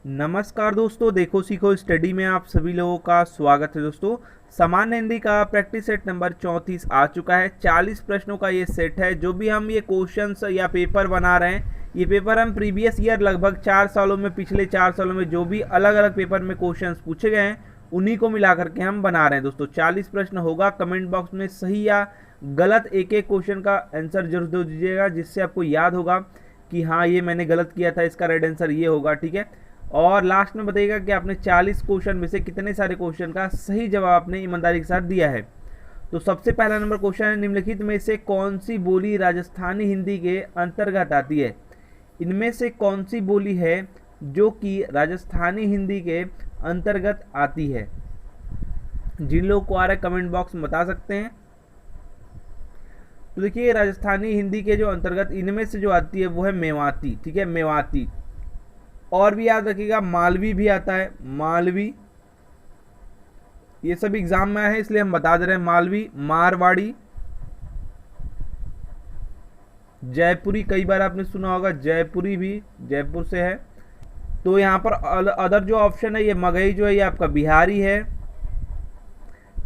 नमस्कार दोस्तों, देखो सीखो स्टडी में आप सभी लोगों का स्वागत है। दोस्तों, सामान्य हिंदी का प्रैक्टिस सेट नंबर 34 आ चुका है। 40 प्रश्नों का ये सेट है। जो भी हम ये क्वेश्चंस या पेपर बना रहे हैं, ये पेपर हम प्रीवियस ईयर लगभग 4 सालों में, पिछले 4 सालों में जो भी अलग अलग पेपर में क्वेश्चंस पूछे गए हैं, उन्हीं को मिला करके हम बना रहे हैं। दोस्तों, 40 प्रश्न होगा। कमेंट बॉक्स में सही या गलत एक एक क्वेश्चन का आंसर जरूर दे दीजिएगा, जिससे आपको याद होगा कि हाँ, ये मैंने गलत किया था, इसका राइट आंसर ये होगा। ठीक है, और लास्ट में बताइएगा कि आपने 40 क्वेश्चन में से कितने सारे क्वेश्चन का सही जवाब आपने ईमानदारी के साथ दिया है। तो सबसे पहला नंबर क्वेश्चन है, निम्नलिखित में से कौन सी बोली राजस्थानी हिंदी के अंतर्गत आती है? इनमें से कौन सी बोली है जो कि राजस्थानी हिंदी के अंतर्गत आती है? जिन लोग को आ रहा है कमेंट बॉक्स में बता सकते हैं। तो देखिए, राजस्थानी हिंदी के जो अंतर्गत इनमें से जो आती है वो है मेवाती। ठीक है, मेवाती। और भी याद रखिएगा, मालवी भी आता है, मालवी। ये सब एग्जाम में आए हैं इसलिए हम बता दे रहे हैं। मालवी, मारवाड़ी, जयपुरी, कई बार आपने सुना होगा, जयपुरी भी जयपुर से है। तो यहाँ पर अदर जो ऑप्शन है, ये मगही जो है ये आपका बिहारी है।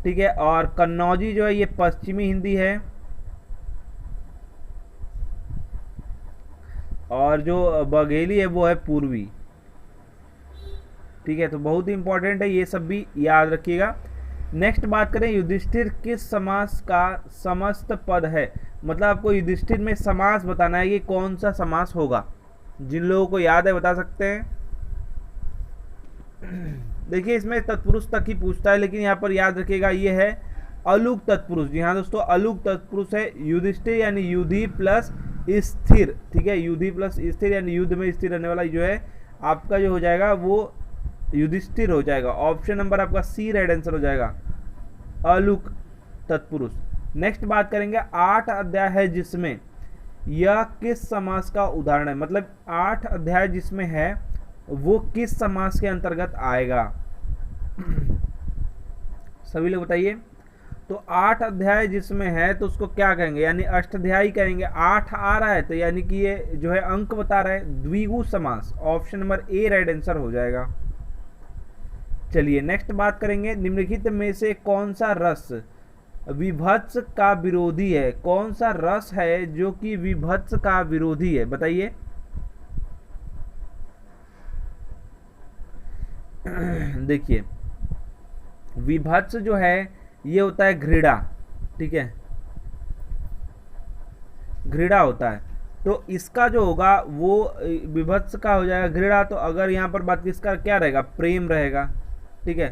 ठीक है, और कन्नौजी जो है ये पश्चिमी हिंदी है, और जो बघेली है वो है पूर्वी। ठीक है, तो बहुत ही इंपॉर्टेंट है, ये सब भी याद रखिएगा। नेक्स्ट बात करें, युधिष्ठिर किस समास का समस्त पद है? मतलब आपको युधिष्ठिर में समास बताना है, ये कौन सा समास होगा? जिन लोगों को याद है बता सकते हैं। देखिए, इसमें तत्पुरुष तक ही पूछता है, लेकिन यहाँ पर याद रखिएगा ये है अलुक तत्पुरुष। जी हाँ दोस्तों, अलुक तत्पुरुष है युधिष्ठिर, यानी युधि प्लस स्थिर। ठीक है, युधि प्लस स्थिर यानी युद्ध में स्थिर रहने वाला जो है आपका जो हो जाएगा वो युधिष्ठिर हो जाएगा। ऑप्शन नंबर आपका सी राइट आंसर हो जाएगा, अलुक तत्पुरुष। नेक्स्ट बात करेंगे, 8 अध्याय है जिसमें, यह किस समास का उदाहरण है? मतलब 8 अध्याय जिसमें है वो किस समास के अंतर्गत आएगा? सभी लोग बताइए। तो 8 अध्याय जिसमें है तो उसको क्या कहेंगे? यानी अष्टाध्यायी कहेंगे। 8 आ रहा है तो यानी कि ये जो है अंक बता रहा है, द्विगु समास। Option number A right answer हो जाएगा। चलिए नेक्स्ट बात करेंगे, निम्नलिखित में से कौन सा रस विभत्स का विरोधी है? कौन सा रस है जो कि विभत्स का विरोधी है? बताइए। देखिए, विभत्स जो है ये होता है घृणा। ठीक है, घृणा होता है। तो इसका जो होगा वो विभत्स का हो जाएगा घृणा। तो अगर यहाँ पर बात किसका क्या रहेगा? प्रेम रहेगा। ठीक है,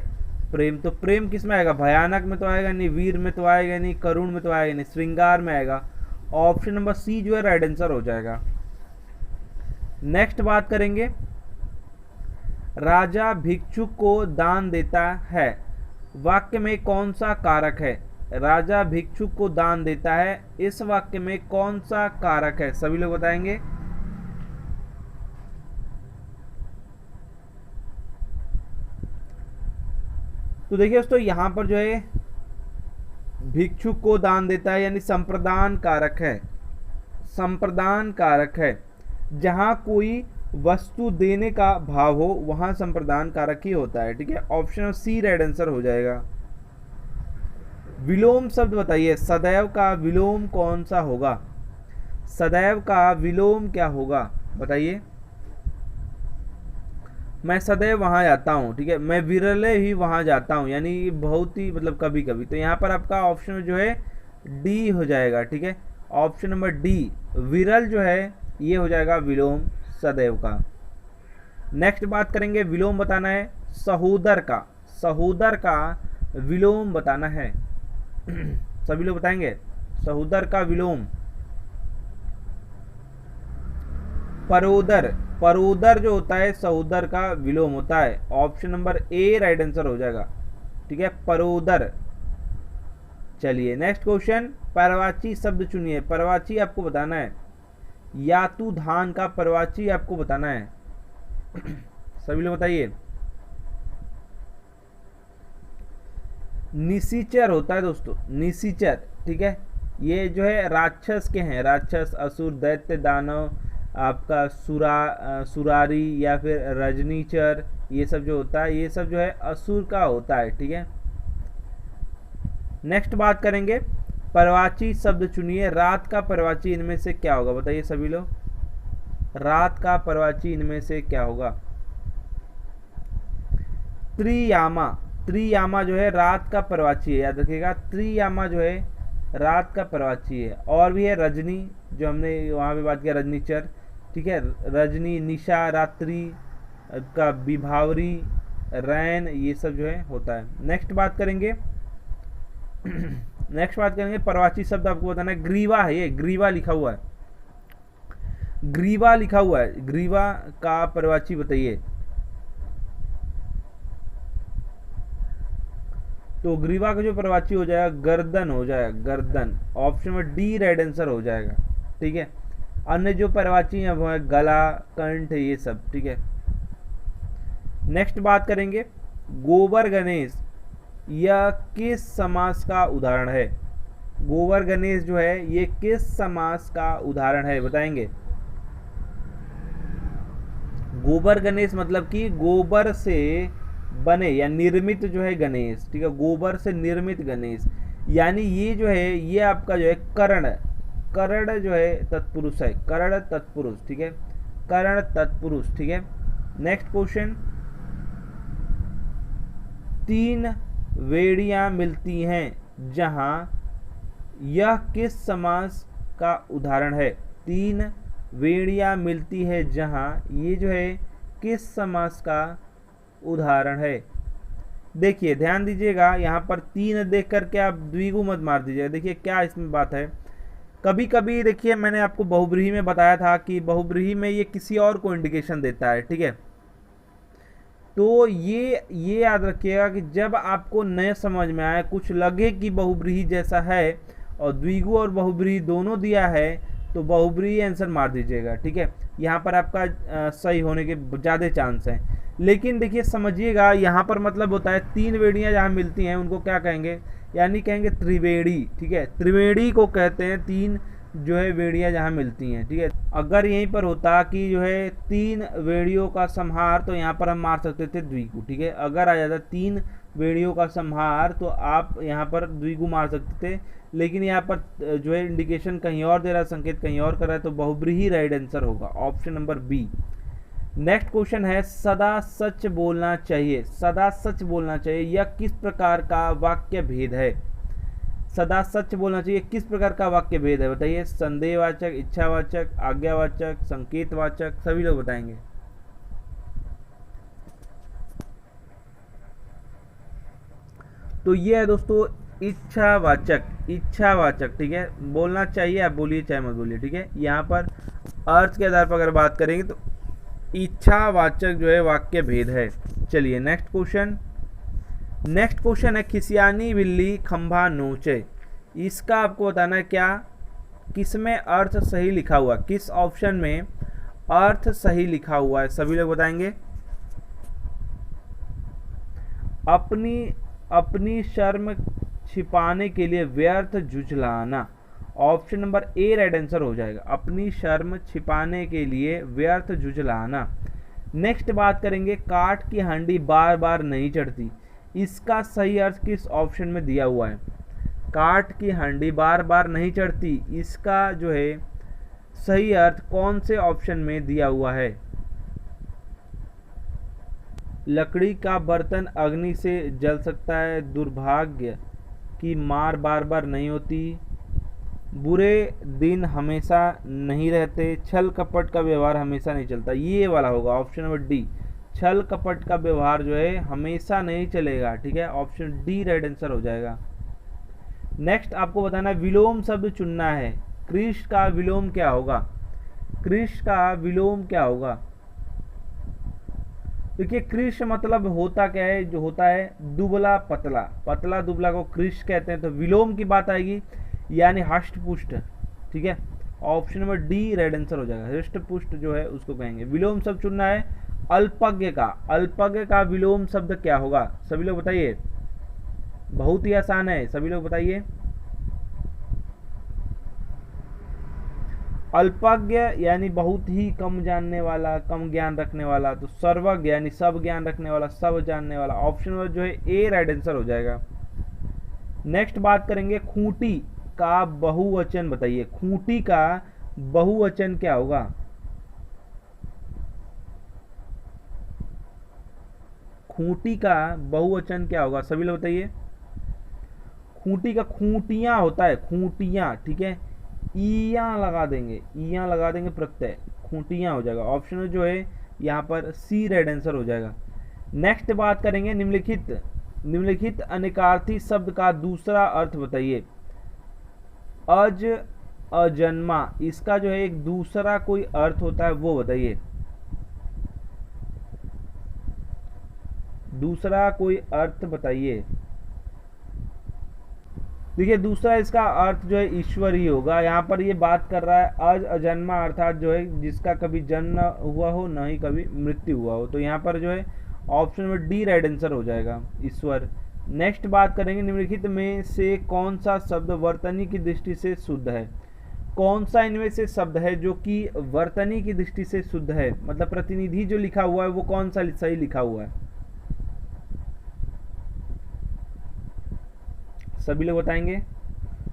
प्रेम। तो प्रेम किस में आएगा? भयानक में तो आएगा नहीं, वीर में तो आएगा नहीं, करुण में तो आएगा नहीं, श्रृंगार में आएगा। ऑप्शन नंबर सी जो है राइट आंसर हो जाएगा। नेक्स्ट बात करेंगे, राजा भिक्षुक को दान देता है, वाक्य में कौन सा कारक है? राजा भिक्षुक को दान देता है, इस वाक्य में कौन सा कारक है? सभी लोग बताएंगे। तो देखिए दोस्तों, यहां पर जो है भिक्षुक को दान देता है यानी संप्रदान कारक है। संप्रदान कारक है। जहां कोई वस्तु देने का भाव हो वहां संप्रदान कारक ही होता है। ठीक है, ऑप्शन सी राइट आंसर हो जाएगा। विलोम शब्द बताइए, सदैव का विलोम कौन सा होगा? सदैव का विलोम क्या होगा बताइए। मैं सदैव वहां जाता हूं। ठीक है, मैं विरले ही वहां जाता हूं, यानी बहुत ही मतलब कभी कभी। तो यहाँ पर आपका ऑप्शन जो है डी हो जाएगा। ठीक है, ऑप्शन नंबर डी, विरल जो है ये हो जाएगा विलोम सदैव का। नेक्स्ट बात करेंगे, विलोम बताना है सहोदर का। सहोदर का विलोम बताना है। सभी लोग बताएंगे सहोदर का विलोम। परोदर, परोदर जो होता है सहोदर का विलोम होता है। Option number A right answer हो जाएगा। ठीक है, परोदर। चलिए नेक्स्ट क्वेश्चन, परवाची शब्द चुनिए। परवाची आपको बताना है, यातु धान का परवाची आपको बताना है। सभी लोग बताइए। निशिचर होता है दोस्तों, निशिचर। ठीक है, ये जो है राक्षस के हैं, राक्षस, असुर, दैत्य, दानव, आपका सुरारी या फिर रजनीचर, ये सब जो होता है ये सब जो है असुर का होता है। ठीक है, नेक्स्ट बात करेंगे पर्वाची शब्द चुनिए। रात का पर्वाची इनमें से क्या होगा, बताइए सभी लोग, रात का पर्वाची इनमें से क्या होगा। त्रियामा, त्रियामा जो है रात का पर्वाची है, याद रखिएगा त्रियामा जो है रात का पर्वाची है। और भी है रजनी, जो हमने वहाँ पे बात किया रजनीचर। ठीक है, रजनी, निशा, रात्रि का विभावरी, रैन, ये सब जो है होता है। नेक्स्ट बात करेंगे नेक्स्ट बात करेंगे पर्वाची शब्द आपको बताना है। ग्रीवा है, ये ग्रीवा लिखा हुआ है, ग्रीवा लिखा हुआ है, ग्रीवा का पर्वाची बताइए। तो ग्रीवा का जो पर्वाची हो जाएगा गर्दन हो जाएगा, गर्दन। ऑप्शन में डी रेड आंसर हो जाएगा। ठीक है, अन्य जो पर्वाची है वो है गला, कंठ, ये सब। ठीक है, नेक्स्ट बात करेंगे गोबर गणेश, यह किस समास का उदाहरण है। गोबर गणेश जो है ये किस समास का उदाहरण है, बताएंगे। गोबर गणेश मतलब कि गोबर से बने या निर्मित जो है गणेश। ठीक है, गोबर से निर्मित गणेश, यानी ये जो है ये आपका जो है कर्ण, कर्ण जो है तत्पुरुष है, कर्ण तत्पुरुष। ठीक है, कर्ण तत्पुरुष। ठीक है, नेक्स्ट क्वेश्चन, तीन वेड़ियां मिलती हैं जहां, यह किस समास का उदाहरण है। तीन वेड़ियां मिलती है जहां, ये जो है किस समास का उदाहरण है। देखिए ध्यान दीजिएगा, यहाँ पर तीन देख करके आप द्विगु मत मार दीजिएगा। देखिए क्या इसमें बात है, कभी कभी देखिए मैंने आपको बहुब्रीही में बताया था कि बहुब्रीही में ये किसी और को इंडिकेशन देता है। ठीक है, तो ये याद रखिएगा कि जब आपको नए समझ में आए, कुछ लगे कि बहुब्रीही जैसा है और द्विगु और बहुब्रीही दोनों दिया है, तो बहुब्रीही आंसर मार दीजिएगा। ठीक है, यहाँ पर आपका सही होने के ज़्यादा चांस हैं। लेकिन देखिए समझिएगा, यहाँ पर मतलब होता है तीन वेड़ियाँ जहाँ मिलती हैं उनको क्या कहेंगे, यानी कहेंगे त्रिवेणी। ठीक है, त्रिवेणी को कहते हैं तीन जो है वेड़ियाँ जहाँ मिलती हैं। ठीक है, अगर यहीं पर होता कि जो है तीन वेड़ियों का संहार, तो यहाँ पर हम मार सकते थे द्विगु। ठीक है, अगर आ जाता तीन वेड़ियों का संहार तो आप यहाँ पर द्विगु मार सकते थे, लेकिन यहाँ पर जो है इंडिकेशन कहीं और दे रहा है, संकेत कहीं और कर रहा है, तो बहुब्रीही राइट आंसर होगा, option number B. Next question है सदा सच बोलना चाहिए, सदा सच बोलना चाहिए यह किस प्रकार का वाक्य भेद है। सदा सच बोलना चाहिए किस प्रकार का वाक्य भेद है, बताइए। संदेहवाचक, इच्छावाचक, आज्ञावाचक, संकेतवाचक, सभी लोग बताएंगे। तो ये है दोस्तों इच्छावाचक, इच्छावाचक। ठीक है, बोलना चाहिए, आप बोलिए चाहे मत बोलिए। ठीक है, यहाँ पर अर्थ के आधार पर अगर बात करेंगे तो इच्छावाचक जो है वाक्य भेद है। चलिए नेक्स्ट क्वेश्चन, नेक्स्ट क्वेश्चन है खिसियानी बिल्ली खंभा नोचे, इसका आपको बताना है क्या, किसमें अर्थ सही लिखा हुआ, किस ऑप्शन में अर्थ सही लिखा हुआ है, सभी लोग बताएंगे। अपनी शर्म छिपाने के लिए व्यर्थ झुझलाना, option number A right answer हो जाएगा, अपनी शर्म छिपाने के लिए व्यर्थ झुझलाना। नेक्स्ट बात करेंगे काठ की हांडी बार बार नहीं चढ़ती, इसका सही अर्थ किस ऑप्शन में दिया हुआ है। काठ की हांडी बार बार नहीं चढ़ती, इसका जो है सही अर्थ कौन से ऑप्शन में दिया हुआ है। लकड़ी का बर्तन अग्नि से जल सकता है, दुर्भाग्य की मार बार बार नहीं होती, बुरे दिन हमेशा नहीं रहते, छल कपट का व्यवहार हमेशा नहीं चलता, ये वाला होगा ऑप्शन नंबर डी। छल कपट का व्यवहार जो है हमेशा नहीं चलेगा। ठीक है, ऑप्शन डी राइट आंसर हो जाएगा। नेक्स्ट आपको बताना विलोम शब्द चुनना है, कृष का विलोम क्या होगा, कृष का विलोम क्या होगा। देखिए कृष मतलब होता क्या है, जो होता है दुबला पतला, पतला दुबला को कृष कहते हैं। तो विलोम की बात आएगी यानी हष्ट पुष्ट। ठीक है, option number D red answer हो जाएगा, हृष्ट पुष्ट जो है उसको कहेंगे। विलोम शब्द चुनना है अल्पज्ञ का, अल्पज्ञ का विलोम शब्द क्या होगा, सभी लोग बताइए। बहुत ही आसान है, सभी लोग बताइए। अल्पज्ञ यानी बहुत ही कम जानने वाला, कम ज्ञान रखने वाला। तो सर्वज्ञ यानी सब ज्ञान रखने वाला, सब जानने वाला। ऑप्शन नंबर जो है ए राइट आंसर हो जाएगा। नेक्स्ट बात करेंगे खूंटी का बहुवचन बताइए। खूंटी का बहुवचन क्या होगा? खूंटी का बहुवचन क्या होगा, सभी लोग बताइए। खूंटी का खूंटियां होता है, खूंटियां, ठीक है, ईया लगा देंगे, ईया लगा देंगे प्रत्यय, खूंटियां हो जाएगा। ऑप्शन जो है यहाँ पर सी राइट आंसर हो जाएगा। नेक्स्ट बात करेंगे निम्नलिखित अनेकार्थी शब्द का दूसरा अर्थ बताइए। अज, अजन्मा, इसका जो है एक दूसरा कोई अर्थ होता है वो बताइए। दूसरा कोई अर्थ बताइए। देखिए दूसरा इसका अर्थ जो है ईश्वर ही होगा। यहाँ पर ये बात कर रहा है अज, अजन्मा, अर्थात जो है जिसका कभी जन्म न हुआ हो न ही कभी मृत्यु हुआ हो। तो यहाँ पर जो है option number D right answer हो जाएगा, ईश्वर। नेक्स्ट बात करेंगे निम्नलिखित में से कौन सा शब्द वर्तनी की दृष्टि से शुद्ध है। कौन सा इनमें से शब्द है जो कि वर्तनी की दृष्टि से शुद्ध है, मतलब प्रतिनिधि जो लिखा हुआ है वो कौन सा सही लिखा हुआ है, सभी लोग बताएंगे।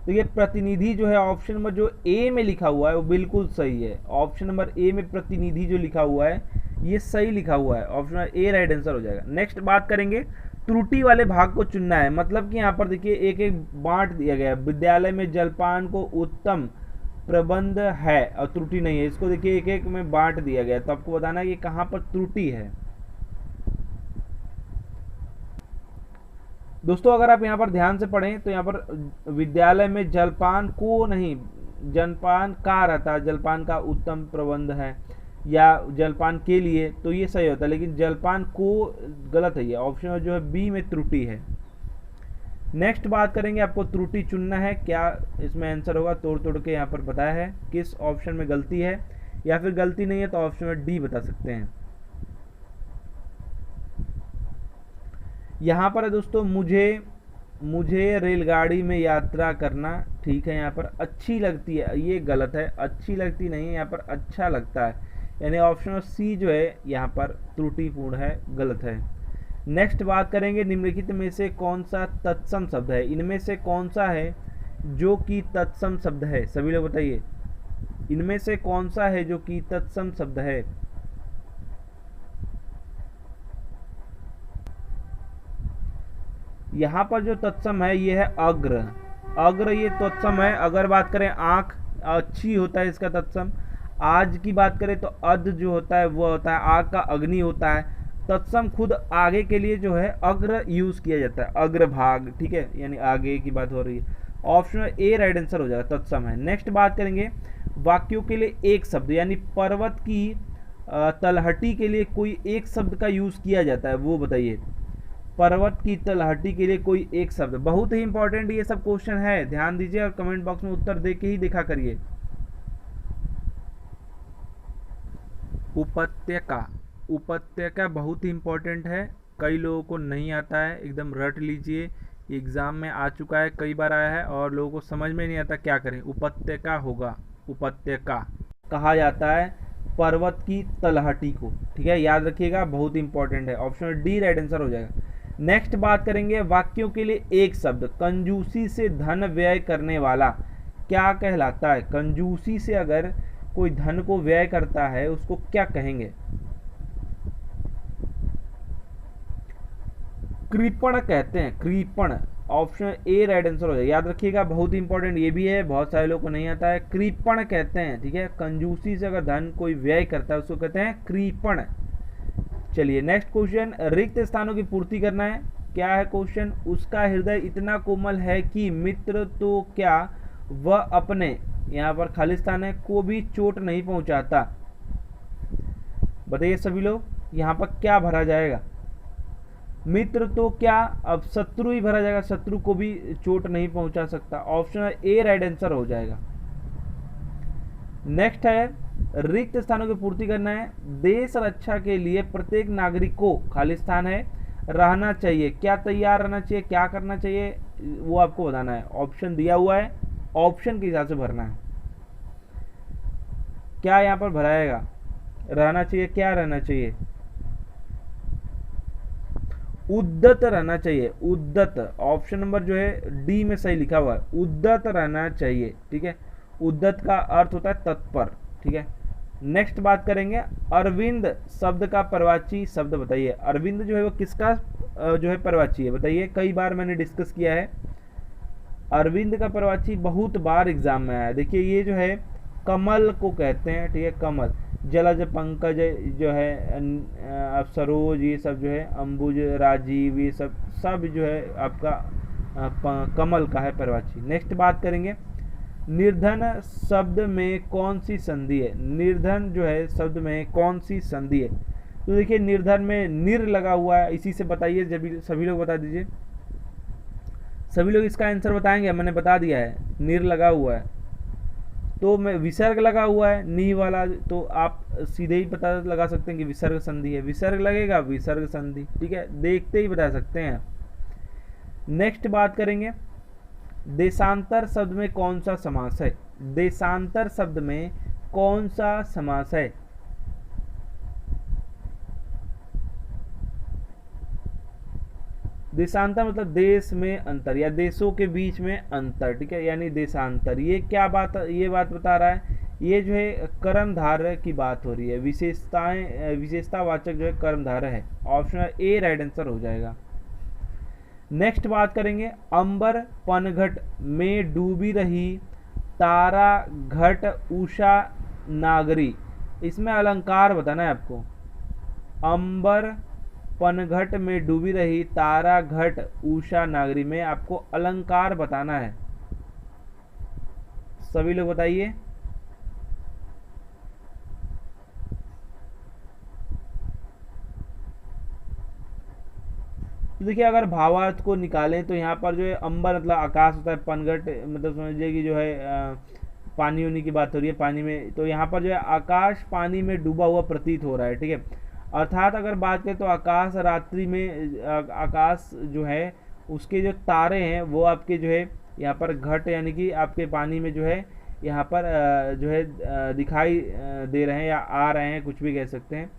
तो ये प्रतिनिधि जो है ऑप्शन नंबर जो ए में लिखा हुआ है वो बिल्कुल सही है। ऑप्शन नंबर ए में प्रतिनिधि जो लिखा हुआ है ये सही लिखा हुआ है, option number A right answer हो जाएगा। नेक्स्ट बात करेंगे त्रुटि वाले भाग को चुनना है। मतलब कि यहाँ पर देखिए एक एक बांट दिया गया है। विद्यालय में जलपान को उत्तम प्रबंध है और त्रुटि नहीं है। इसको देखिए एक एक में बांट दिया गया है, तो आपको बताना है कि कहाँ पर त्रुटि है। दोस्तों अगर आप यहाँ पर ध्यान से पढ़ें तो यहाँ पर विद्यालय में जलपान को नहीं, जलपान का रहता है, जलपान का उत्तम प्रबंध है या जलपान के लिए, तो ये सही होता है। लेकिन जलपान को गलत है, ये ऑप्शन जो है बी में त्रुटि है। नेक्स्ट बात करेंगे, आपको त्रुटि चुनना है, क्या इसमें आंसर होगा तोड़ तोड़ के यहाँ पर बताया है किस ऑप्शन में गलती है, या फिर गलती नहीं है तो ऑप्शन में डी बता सकते हैं। यहाँ पर है दोस्तों मुझे रेलगाड़ी में यात्रा करना, ठीक है, यहाँ पर अच्छी लगती है, ये गलत है, अच्छी लगती नहीं है, यहाँ पर अच्छा लगता है, यानी ऑप्शन सी जो है यहाँ पर त्रुटिपूर्ण है, गलत है। नेक्स्ट बात करेंगे निम्नलिखित में से कौन सा तत्सम शब्द है। इनमें से कौन सा है जो कि तत्सम शब्द है, सभी लोग बताइए। इनमें से कौन सा है जो कि तत्सम शब्द है। यहाँ पर जो तत्सम है ये है अग्र, अग्र ये तत्सम है। अगर बात करें आंख, अच्छी होता है इसका तत्सम। आज की बात करें तो अध जो होता है वो होता है आग का अग्नि होता है। तत्सम खुद आगे के लिए जो है अग्र यूज किया जाता है, अग्रभाग, ठीक है, यानी आगे की बात हो रही है। ऑप्शन ए राइट आंसर हो जाएगा, तत्सम है। नेक्स्ट बात करेंगे वाक्यों के लिए एक शब्द, यानी पर्वत की तलहटी के लिए कोई एक शब्द का यूज किया जाता है, वो बताइए। पर्वत की तलहटी के लिए कोई एक शब्द, बहुत ही इंपॉर्टेंट ये सब क्वेश्चन है, ध्यान दीजिए और कमेंट बॉक्स में उत्तर दे के ही देखा करिए। उपत्यका, उपत्यका बहुत ही इंपॉर्टेंट है, कई लोगों को नहीं आता है, एकदम रट लीजिए, एग्जाम में आ चुका है, कई बार आया है और लोगों को समझ में नहीं आता क्या करें। उपत्यका होगा, उपत्यका कहा जाता है पर्वत की तलहटी को, ठीक है, याद रखिएगा, बहुत इंपॉर्टेंट है। ऑप्शन डी राइट आंसर हो जाएगा। नेक्स्ट बात करेंगे वाक्यों के लिए एक शब्द, कंजूसी से धन व्यय करने वाला क्या कहलाता है। कंजूसी से अगर कोई धन को व्यय करता है उसको क्या कहेंगे। कृपण कहते हैं, कृपण, ऑप्शन ए राइट आंसर हो जाएगा, याद रखिएगा, बहुत इंपॉर्टेंट ये भी है, बहुत सारे लोगों को नहीं आता है। कृपण कहते हैं, ठीक है, कंजूसी से अगर धन कोई व्यय करता है उसको कहते हैं कृपण। चलिए नेक्स्ट क्वेश्चन, रिक्त स्थानों की पूर्ति करना है। क्या है क्वेश्चन, उसका हृदय इतना कोमल है कि मित्र तो क्या वह अपने, यहाँ पर खाली स्थान है, को भी चोट नहीं पहुंचाता। बताइए सभी लोग, यहाँ पर क्या भरा जाएगा। मित्र तो क्या, अब शत्रु ही भरा जाएगा, शत्रु को भी चोट नहीं पहुंचा सकता। ऑप्शन ए राइट आंसर हो जाएगा। नेक्स्ट है रिक्त स्थानों की पूर्ति करना है। देश रक्षा के लिए प्रत्येक नागरिक को, खाली स्थान है, रहना चाहिए, क्या तैयार रहना चाहिए, क्या करना चाहिए, वो आपको बताना है। ऑप्शन दिया हुआ है, ऑप्शन के हिसाब से भरना है। क्या यहाँ पर भराएगा, रहना चाहिए, क्या रहना चाहिए, उद्दत रहना चाहिए, उद्दत। ऑप्शन नंबर जो है डी में सही लिखा हुआ है, उद्दत रहना चाहिए, ठीक है। उद्दत का अर्थ होता है तत्पर, ठीक है। नेक्स्ट बात करेंगे, अरविंद शब्द का परवाची शब्द बताइए। अरविंद जो है वो किसका जो है परवाची है, बताइए। कई बार मैंने डिस्कस किया है, अरविंद का परवाची बहुत बार एग्जाम में आया है। देखिए ये जो है कमल को कहते हैं, ठीक है, कमल। जलज, पंकज जो है, सरोज, ये सब जो है, अंबुज, राजीव, ये सब सब जो है आपका कमल का है परवाची। नेक्स्ट बात करेंगे, निर्धन शब्द में कौन सी संधि है, निर्धन जो है शब्द में कौन सी संधि है। तो देखिए निर्धन में निर लगा हुआ है, इसी से बताइए, जब सभी लोग बता दीजिए, सभी लोग इसका आंसर बताएंगे। मैंने बता दिया है, निर लगा हुआ है, तो मैं विसर्ग लगा हुआ है नी वाला, तो आप सीधे ही पता लगा सकते हैं कि विसर्ग संधि है, विसर्ग लगेगा विसर्ग संधि, ठीक है, देखते ही बता सकते हैं। नेक्स्ट बात करेंगे, देशांतर शब्द में कौन सा समास है, देशांतर शब्द में कौन सा समास है। देशांतर मतलब देश में अंतर या देशों के बीच में अंतर, ठीक है, यानी देशांतर। ये क्या बात, ये बात बता रहा है, ये जो है कर्मधारय की बात हो रही है, विशेषताएं, विशेषतावाचक जो है कर्मधारय है। ऑप्शन ए राइट आंसर हो जाएगा। नेक्स्ट बात करेंगे, अंबर पनघट में डूबी रही तारा घट उषा नागरी, इसमें अलंकार बताना है आपको। अंबर पनघट में डूबी रही तारा घट उषा नागरी में आपको अलंकार बताना है। सभी लोग बताइए। तो देखिए अगर भावार्थ को निकालें तो यहाँ पर जो है अंबर मतलब आकाश होता है, पनघट मतलब समझिए कि जो है पानी होने की बात हो रही है, पानी में, तो यहाँ पर जो है आकाश पानी में डूबा हुआ प्रतीत हो रहा है, ठीक है। अर्थात अगर बात करें तो आकाश रात्रि में, आकाश जो है उसके जो तारे हैं वो आपके जो है यहाँ पर घट यानी कि आपके पानी में जो है यहाँ पर जो है दिखाई दे रहे हैं या आ रहे हैं, कुछ भी कह सकते हैं।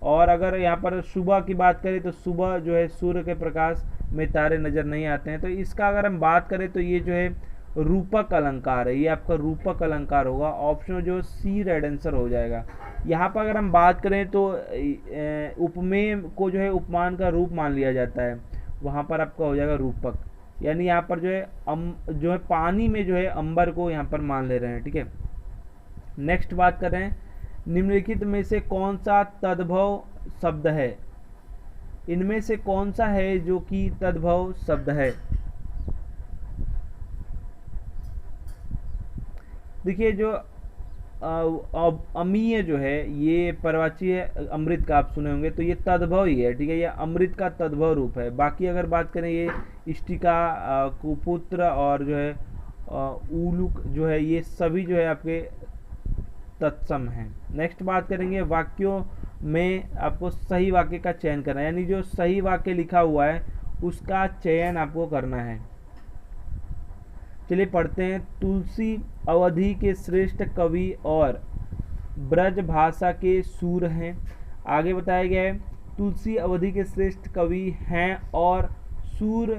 और अगर यहाँ पर सुबह की बात करें तो सुबह जो है सूर्य के प्रकाश में तारे नज़र नहीं आते हैं। तो इसका अगर हम बात करें तो ये जो है रूपक अलंकार है, ये आपका रूपक अलंकार होगा। ऑप्शन जो सी रेड आंसर हो जाएगा। यहाँ पर अगर हम बात करें तो उपमेय को जो है उपमान का रूप मान लिया जाता है, वहाँ पर आपका हो जाएगा रूपक, यानी यहाँ पर जो है पानी में जो है अंबर को यहाँ पर मान ले रहे हैं, ठीक है। नेक्स्ट बात कर रहे हैं, निम्नलिखित में से कौन सा तद्भव शब्द है, इनमें से कौन सा है जो कि तद्भव शब्द है। देखिए जो अमीय जो है ये परवाची है अमृत का, आप सुने होंगे, तो ये तद्भव ही है, ठीक है, ये अमृत का तद्भव रूप है। बाकी अगर बात करें ये इष्टिका, कुपुत्र और जो है उलूक जो है, ये सभी जो है आपके तत्सम हैं। नेक्स्ट बात करेंगे, वाक्यों में आपको सही वाक्य का चयन करना है, यानी जो सही वाक्य लिखा हुआ है उसका चयन आपको करना है। चलिए पढ़ते हैं, तुलसी अवधि के श्रेष्ठ कवि और ब्रज भाषा के सूर हैं। आगे बताया गया है, तुलसी अवधि के श्रेष्ठ कवि हैं और सूर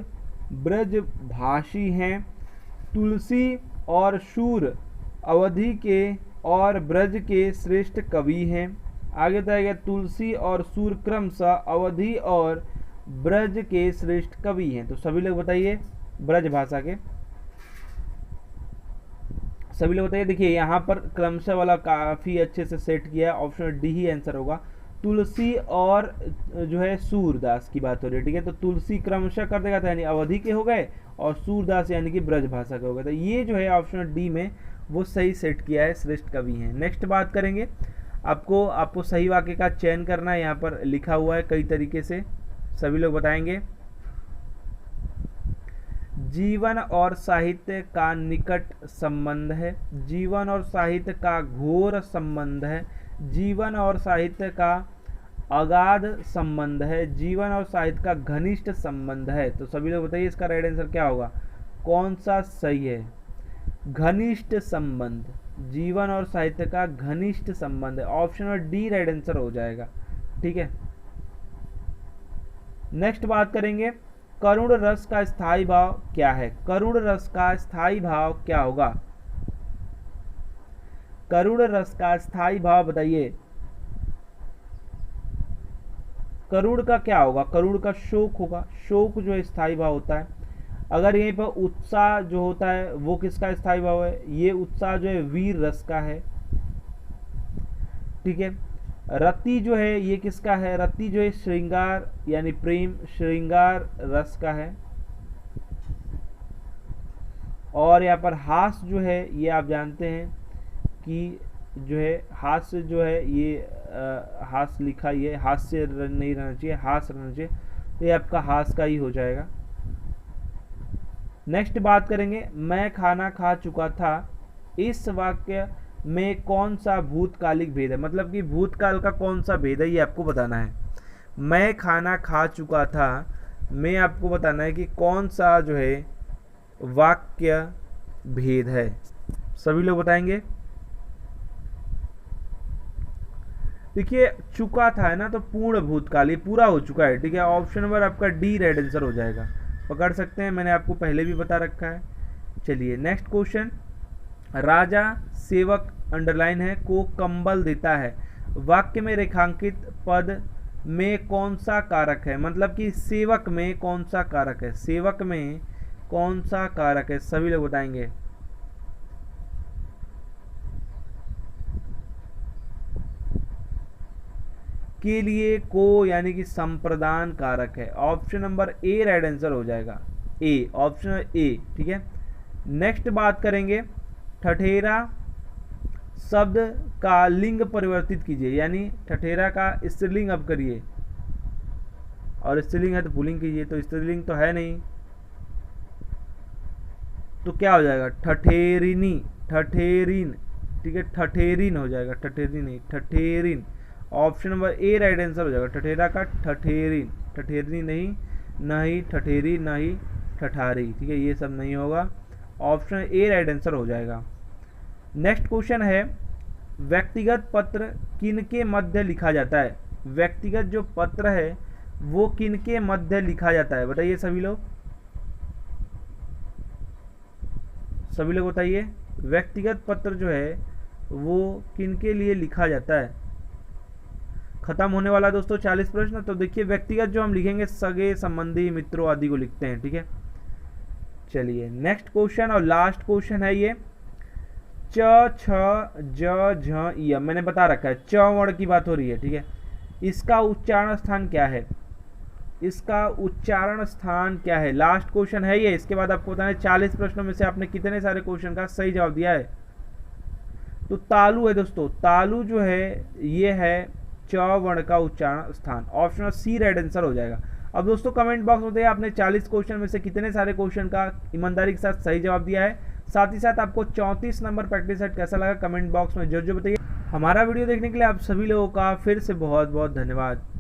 ब्रज भाषी हैं। तुलसी और सूर अवधि के और ब्रज के श्रेष्ठ कवि हैं। आगे बताया गया, तुलसी और सूर क्रमशः अवधि और ब्रज के श्रेष्ठ कवि हैं। तो सभी लोग बताइए, ब्रज भाषा के सभी लोग बताइए। देखिए यहाँ पर क्रमशः वाला काफ़ी अच्छे से सेट किया है, ऑप्शन डी ही आंसर होगा। तुलसी और जो है सूरदास की बात हो रही है, ठीक है, तो तुलसी क्रमशः कर देगा था यानी अवधि के हो गए, और सूरदास यानी कि ब्रज भाषा के हो गए। तो ये जो है ऑप्शन डी में वो सही सेट किया है, श्रेष्ठ कवि हैं। नेक्स्ट बात करेंगे, आपको सही वाक्य का चयन करना है, यहाँ पर लिखा हुआ है कई तरीके से, सभी लोग बताएंगे। जीवन और साहित्य का निकट संबंध है, जीवन और साहित्य का घोर संबंध है, जीवन और साहित्य का अगाध संबंध है, जीवन और साहित्य का घनिष्ठ संबंध है। तो सभी लोग बताइए इसका राइट आंसर क्या होगा, कौन सा सही है। घनिष्ठ संबंध, जीवन और साहित्य का घनिष्ठ संबंध है। Option number D right answer हो जाएगा। ठीक है, नेक्स्ट बात करेंगे करुण रस का स्थायी भाव क्या है। करुण रस का स्थायी भाव क्या होगा? करुण रस का स्थायी भाव बताइए। करुण का क्या होगा? करुण का शोक होगा। शोक जो है स्थायी भाव होता है। अगर यहीं पर उत्साह जो होता है वो किसका स्थायी भाव है? ये उत्साह जो है वीर रस का है। ठीक है, रति जो है ये किसका है? रति जो है श्रृंगार यानी प्रेम श्रृंगार रस का है। और यहाँ पर हास्य जो है ये आप जानते हैं कि जो है हास्य जो है ये हास्य लिखा, ये हास्य नहीं रहना चाहिए, हास्य रहना चाहिए, तो ये आपका हास्य का ही हो जाएगा। नेक्स्ट बात करेंगे मैं खाना खा चुका था, इस वाक्य में कौन सा भूतकालिक भेद है? मतलब कि भूतकाल का कौन सा भेद है ये आपको बताना है। मैं खाना खा चुका था में आपको बताना है कि कौन सा जो है वाक्य भेद है। सभी लोग बताएंगे। देखिए चुका था है ना, तो पूर्ण भूतकाल, ये पूरा हो चुका है। ठीक है, ऑप्शन नंबर आपका डी राइट आंसर हो जाएगा। पकड़ सकते हैं, मैंने आपको पहले भी बता रखा है। चलिए नेक्स्ट क्वेश्चन, राजा सेवक अंडरलाइन है को कंबल देता है, वाक्य में रेखांकित पद में कौन सा कारक है? मतलब कि सेवक में कौन सा कारक है? सेवक में कौन सा कारक है? सभी लोग बताएंगे। के लिए को यानी कि संप्रदान कारक है। Option number A right answer हो जाएगा। ए, ऑप्शन ए। ठीक है, नेक्स्ट बात करेंगे ठठेरा शब्द का लिंग परिवर्तित कीजिए, यानी ठठेरा का स्त्रीलिंग अब करिए, और स्त्रीलिंग है तो पुल्लिंग कीजिए, तो स्त्रीलिंग तो है नहीं, तो क्या हो जाएगा? ठठेरिनी, ठठेरिन। ठीक है, ठठेरिन हो जाएगा, ठठेरिन नहीं, ठठेरिन। Option number A right answer हो जाएगा। ठठेरा का ठठेरिन, ठठेरिनी नहीं, नहीं ठठेरी, नहीं ठठारी। ठीक है, ये सब नहीं होगा, ऑप्शन ए राइट आंसर हो जाएगा। नेक्स्ट क्वेश्चन है व्यक्तिगत पत्र किनके मध्य लिखा जाता है? व्यक्तिगत जो पत्र है वो किनके मध्य लिखा जाता है? बताइए सभी लोग, सभी लोग बताइए। व्यक्तिगत पत्र जो है वो किनके लिए लिखा जाता है? खत्म होने वाला दोस्तों 40 प्रश्न। तो देखिए व्यक्तिगत जो हम लिखेंगे सगे संबंधी मित्रों आदि को लिखते हैं। ठीक है, चलिए नेक्स्ट क्वेश्चन और लास्ट क्वेश्चन है ये, च छ ज झ य। मैंने बता रखा है च वर्ण की बात हो रही है। ठीक है, इसका उच्चारण स्थान क्या है? इसका उच्चारण स्थान क्या है? लास्ट क्वेश्चन है ये। इसके बाद आपको बताना है 40 प्रश्नों में से आपने कितने सारे क्वेश्चन का सही जवाब दिया है। तो तालु है दोस्तों, तालु जो है ये है च वर्ण का उच्चारण स्थान। ऑप्शन सी राइट आंसर हो जाएगा। अब दोस्तों कमेंट बॉक्स में बताइए आपने 40 क्वेश्चन में से कितने सारे क्वेश्चन का ईमानदारी के साथ सही जवाब दिया है। साथ ही साथ आपको 34 नंबर प्रैक्टिस सेट कैसा लगा कमेंट बॉक्स में जरूर बताइए। हमारा वीडियो देखने के लिए आप सभी लोगों का फिर से बहुत बहुत धन्यवाद।